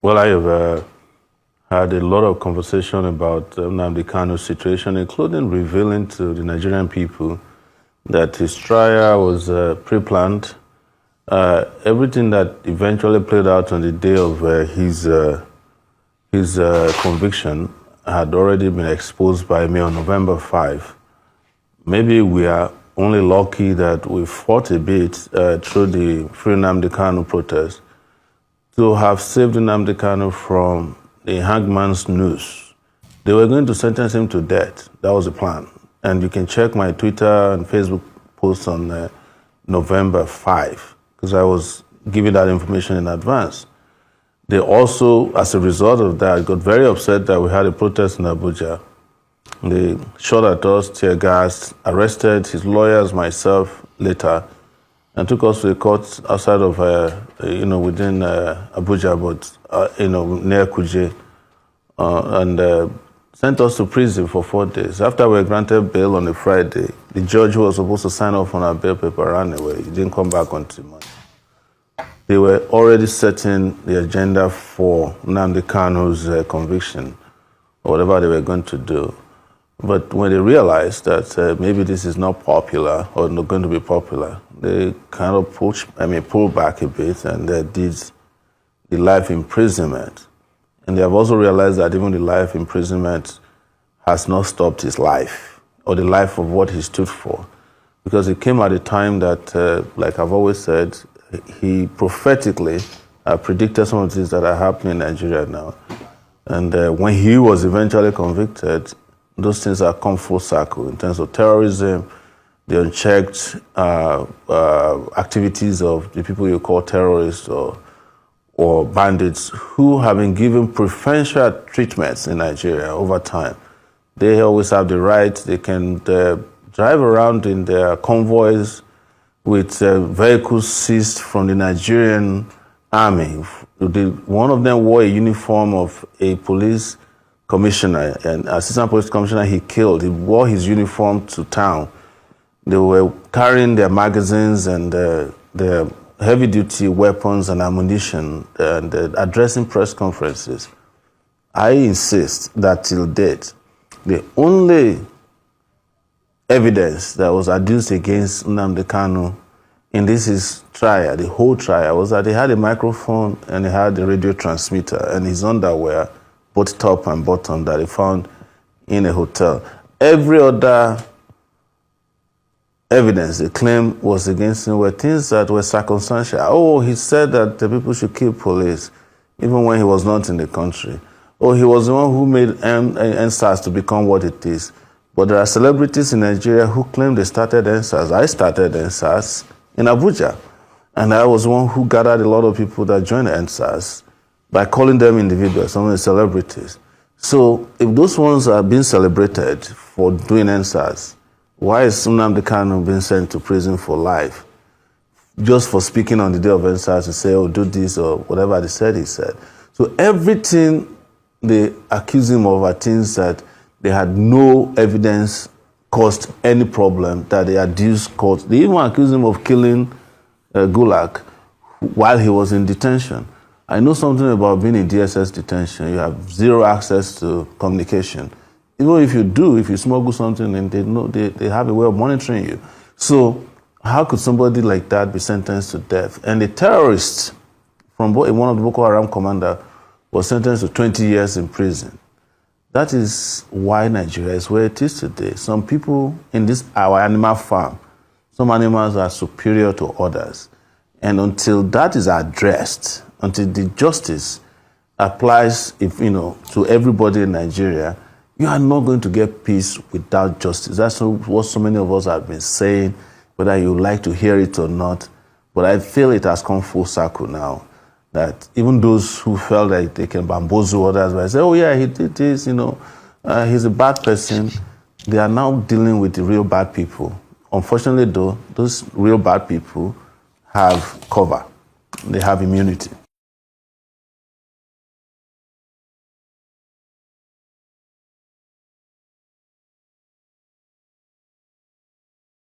Well, I have had a lot of conversation about Nnamdi Kanu's situation, including revealing to the Nigerian people that his trial was pre-planned. Everything that eventually played out on the day of his conviction had already been exposed by me on November 5. Maybe we are only lucky that we fought a bit through the Free Nnamdi Kanu protest to have saved Nnamdi Kanu from the hangman's noose. They were going to sentence him to death. That was the plan. And you can check my Twitter and Facebook posts on November 5, because I was giving that information in advance. They also, as a result of that, got very upset that we had a protest in Abuja. They shot at us, tear gas, arrested his lawyers, myself, later, and took us to the court outside of, within Abuja, but, near Kuje, and sent us to prison for 4 days. After we were granted bail on a Friday, the judge who was supposed to sign off on our bail paper ran away. He didn't come back until Monday. They were already setting the agenda for Nnamdi Kanu's conviction, or whatever they were going to do. But when they realized that maybe this is not popular or not going to be popular, they kind of pulled back a bit, and they did the life imprisonment. And they have also realized that even the life imprisonment has not stopped his life, or the life of what he stood for. Because it came at a time that, like I've always said, he prophetically predicted some of the things that are happening in Nigeria now. And when he was eventually convicted, those things have come full circle in terms of terrorism, the unchecked activities of the people you call terrorists or bandits who have been given preferential treatments in Nigeria over time. They always have the right, they can drive around in their convoys with vehicles seized from the Nigerian army. One of them wore a uniform of a police commissioner, an assistant police commissioner he killed. He wore his uniform to town. They were carrying their magazines and their heavy-duty weapons and ammunition and addressing press conferences. I insist that till date, the only evidence that was adduced against Nnamdi Kanu in his trial, the whole trial, was that he had a microphone and he had a radio transmitter and his underwear, both top and bottom, that he found in a hotel. Every other evidence they claim was against him were things that were circumstantial. Oh, he said that the people should kill police, even when he was not in the country. Oh, he was the one who made NSAS to become what it is. But there are celebrities in Nigeria who claim they started NSAS. I started NSAS in Abuja. And I was the one who gathered a lot of people that joined NSAS by calling them individuals, some of the celebrities. So if those ones are being celebrated for doing NSAS, why is Nnamdi Kanu being sent to prison for life just for speaking on the day of NSAS to say, oh, do this or whatever they said he said? So everything they accuse him of are things that they had no evidence caused any problem, that they adduced caused. They even accuse him of killing Gulag while he was in detention. I know something about being in DSS detention. You have zero access to communication. Even if you do, if you smuggle something, and they have a way of monitoring you. So how could somebody like that be sentenced to death? And the terrorist from one of the Boko Haram commander was sentenced to 20 years in prison. That is why Nigeria is where it is today. Some people in our animal farm, some animals are superior to others. And until that is addressed, until the justice applies to everybody in Nigeria, you are not going to get peace without justice. That's what so many of us have been saying, whether you like to hear it or not. But I feel it has come full circle now, that even those who felt like they can bamboozle others by saying, oh yeah, he did this, he's a bad person, they are now dealing with the real bad people. Unfortunately though, those real bad people have cover. They have immunity.